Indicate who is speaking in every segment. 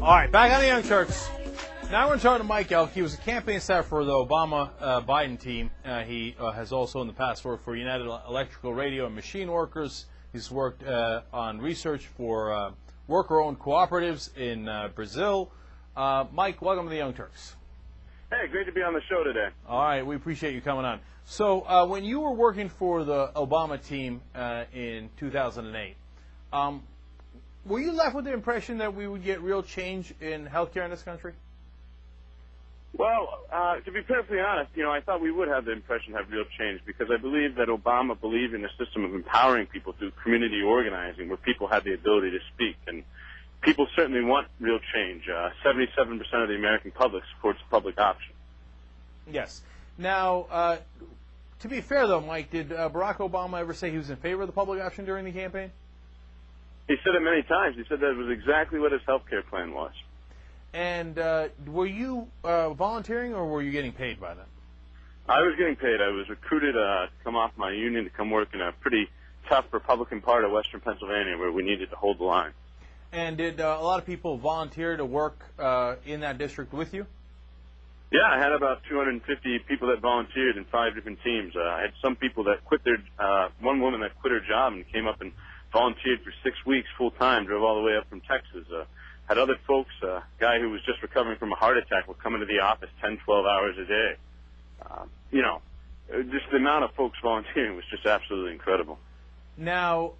Speaker 1: All right, back on the Young Turks. Now we're going to turn to Mike Elk. He was a campaign staff for the Obama-Biden team. He has also in the past worked for United Electrical Radio and Machine Workers. He's worked on research for worker-owned cooperatives in Brazil. Mike, welcome to the Young Turks.
Speaker 2: Hey, great to be on the show today.
Speaker 1: All right, we appreciate you coming on. So when you were working for the Obama team in 2008, were you left with the impression that we would get real change in healthcare in this country?
Speaker 2: Well, to be perfectly honest, I thought we would have the impression of real change because I believe that Obama believed in a system of empowering people through community organizing where people had the ability to speak. And people certainly want real change. 77% of the American public supports the public option.
Speaker 1: Yes. Now, to be fair, though, Mike, did Barack Obama ever say he was in favor of the public option during the campaign?
Speaker 2: He said it many times. He said that was exactly what his health care plan was.
Speaker 1: And were you volunteering or were you getting paid by that?
Speaker 2: I was getting paid. I was recruited to come off my union to come work in a pretty tough Republican part of western Pennsylvania where we needed to hold the line.
Speaker 1: And did a lot of people volunteer to work in that district with you?
Speaker 2: Yeah, I had about 250 people that volunteered in 5 different teams. I had some people that quit their, one woman that quit her job and came up and volunteered for 6 weeks full time, drove all the way up from Texas. Had other folks, a guy who was just recovering from a heart attack would come into the office 10, 12 hours a day. Just the amount of folks volunteering was just absolutely incredible.
Speaker 1: Now,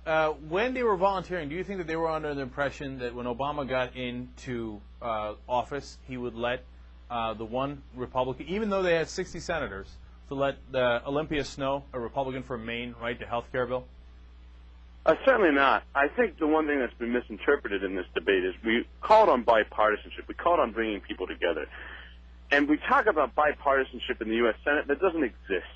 Speaker 1: when they were volunteering, do you think that they were under the impression that when Obama got into office, he would let the one Republican, even though they had 60 senators, to let Olympia Snowe, a Republican from Maine, write the health care bill?
Speaker 2: Certainly not. I think the one thing that's been misinterpreted in this debate is we called on bipartisanship. We called on bringing people together. And we talk about bipartisanship in the U.S. Senate. That doesn't exist.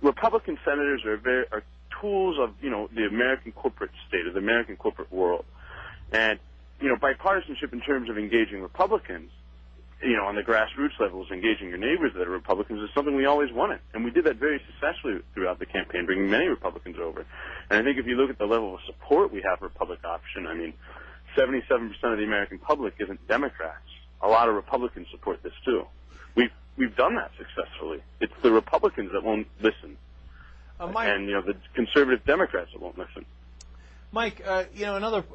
Speaker 2: Republican senators are tools of, the American corporate state, of the American corporate world. And, bipartisanship in terms of engaging Republicans, on the grassroots levels, engaging your neighbors that are Republicans is something we always wanted. And we did that very successfully throughout the campaign, bringing many Republicans over. And I think if you look at the level of support we have for public option, 77% of the American public isn't Democrats. A lot of Republicans support this too. We've done that successful. It's the Republicans that won't listen. And, the conservative Democrats that won't listen.
Speaker 1: Mike, another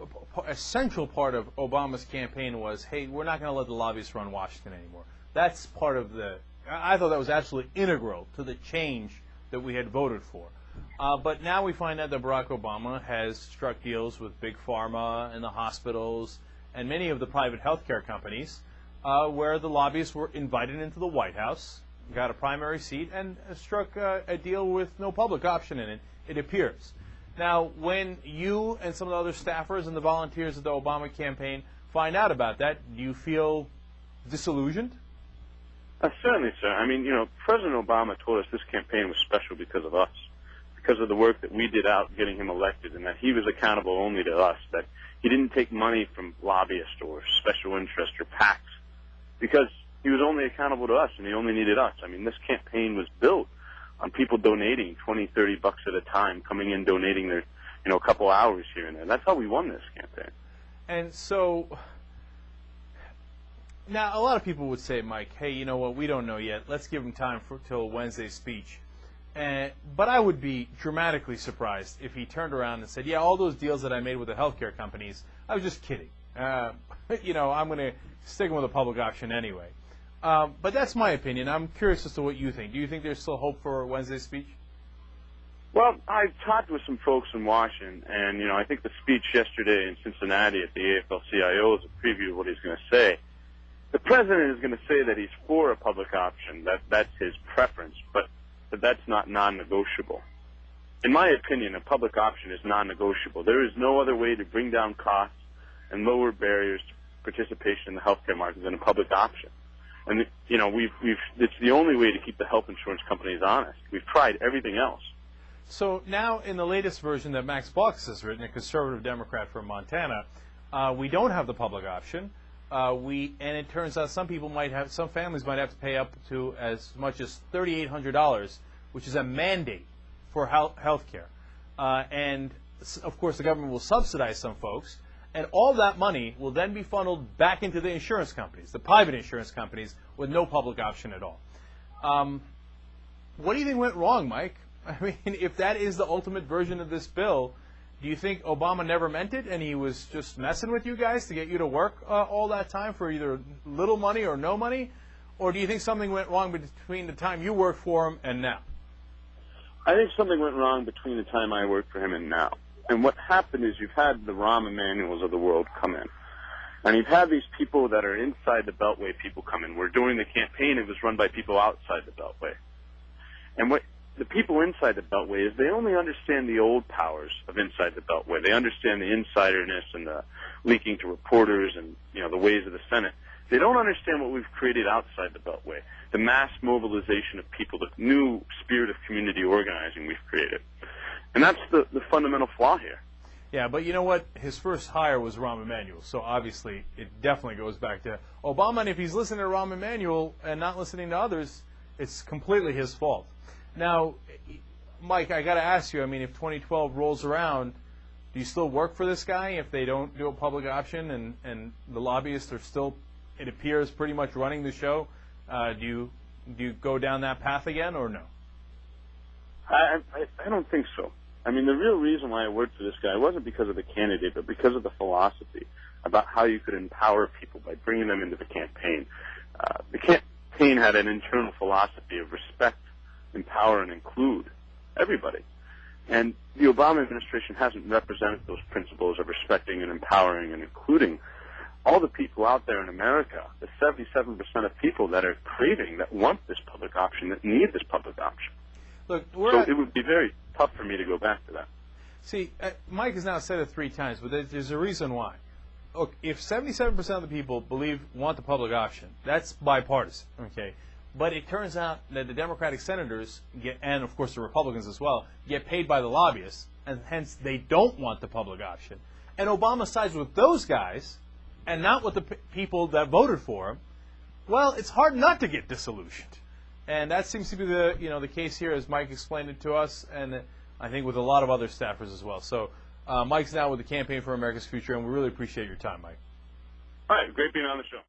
Speaker 1: essential part of Obama's campaign was, hey, we're not going to let the lobbyists run Washington anymore. That's part of I thought that was absolutely integral to the change that we had voted for. But now we find out that Barack Obama has struck deals with Big Pharma and the hospitals and many of the private health care companies where the lobbyists were invited into the White House, got a primary seat, and struck a deal with no public option in it, it appears. Now, when you and some of the other staffers and the volunteers of the Obama campaign find out about that, do you feel disillusioned?
Speaker 2: Certainly, sir. President Obama told us this campaign was special because of us, because of the work that we did out getting him elected, and that he was accountable only to us, that he didn't take money from lobbyists or special interests or PACs, because he was only accountable to us, and he only needed us. This campaign was built on people donating $20, $30 at a time, coming in, donating their, a couple hours here and there. That's how we won this campaign.
Speaker 1: And so, now a lot of people would say, Mike, hey, you know what, we don't know yet. Let's give him time till Wednesday's speech. But I would be dramatically surprised if he turned around and said, yeah, all those deals that I made with the healthcare companies, I was just kidding. I'm going to stick with a public option anyway. But that's my opinion. I'm curious as to what you think. Do you think there's still hope for Wednesday's speech?
Speaker 2: Well, I've talked with some folks in Washington, and, I think the speech yesterday in Cincinnati at the AFL-CIO is a preview of what he's going to say. The president is going to say that he's for a public option. That's his preference, but that's not non-negotiable. In my opinion, a public option is non-negotiable. There is no other way to bring down costs and lower barriers to participation in the healthcare market than a public option. And, it's the only way to keep the health insurance companies honest. We've tried everything else.
Speaker 1: So now in the latest version that Max Baucus has written, a conservative Democrat from Montana, we don't have the public option. And it turns out some families might have to pay up to as much as $3,800, which is a mandate for health care. And, of course, the government will subsidize some folks. And all that money will then be funneled back into the insurance companies, the private insurance companies, with no public option at all. What do you think went wrong, Mike? I mean, if that is the ultimate version of this bill, do you think Obama never meant it and he was just messing with you guys to get you to work all that time for either little money or no money? Or do you think something went wrong between the time you worked for him and now?
Speaker 2: I think something went wrong between the time I worked for him and now. And what happened is you've had the Rahm Emanuels of the world come in. And you've had these people that are inside the Beltway people come in, where during the campaign it was run by people outside the Beltway. And what the people inside the Beltway is, they only understand the old powers of inside the Beltway. They understand the insiderness and the leaking to reporters and, the ways of the Senate. They don't understand what we've created outside the Beltway, the mass mobilization of people, the new spirit of community organizing we've created. And that's the fundamental flaw here.
Speaker 1: Yeah, but you know what? His first hire was Rahm Emanuel, so obviously it definitely goes back to Obama, and if he's listening to Rahm Emanuel and not listening to others, it's completely his fault. Now, Mike, I got to ask you, I mean, if 2012 rolls around, do you still work for this guy if they don't do a public option and the lobbyists are still, it appears, pretty much running the show? Do you go down that path again or no?
Speaker 2: I don't think so. I mean, the real reason why I worked for this guy wasn't because of the candidate, but because of the philosophy about how you could empower people by bringing them into the campaign. The campaign had an internal philosophy of respect, empower, and include everybody. And the Obama administration hasn't represented those principles of respecting and empowering and including all the people out there in America, the 77% of people that are craving, that want this public option, that need this public option.
Speaker 1: Look,
Speaker 2: it would be very tough for me to go back to that.
Speaker 1: See, Mike has now said it 3 times, but there's a reason why. Look, if 77% of the people want the public option, that's bipartisan, okay? But it turns out that the Democratic senators and of course the Republicans as well, get paid by the lobbyists, and hence they don't want the public option. And Obama sides with those guys, and not with the people that voted for him. Well, it's hard not to get disillusioned. And that seems to be the case here, as Mike explained it to us, and I think with a lot of other staffers as well. So Mike's now with the Campaign for America's Future, and we really appreciate your time, Mike.
Speaker 2: All right, great being on the show.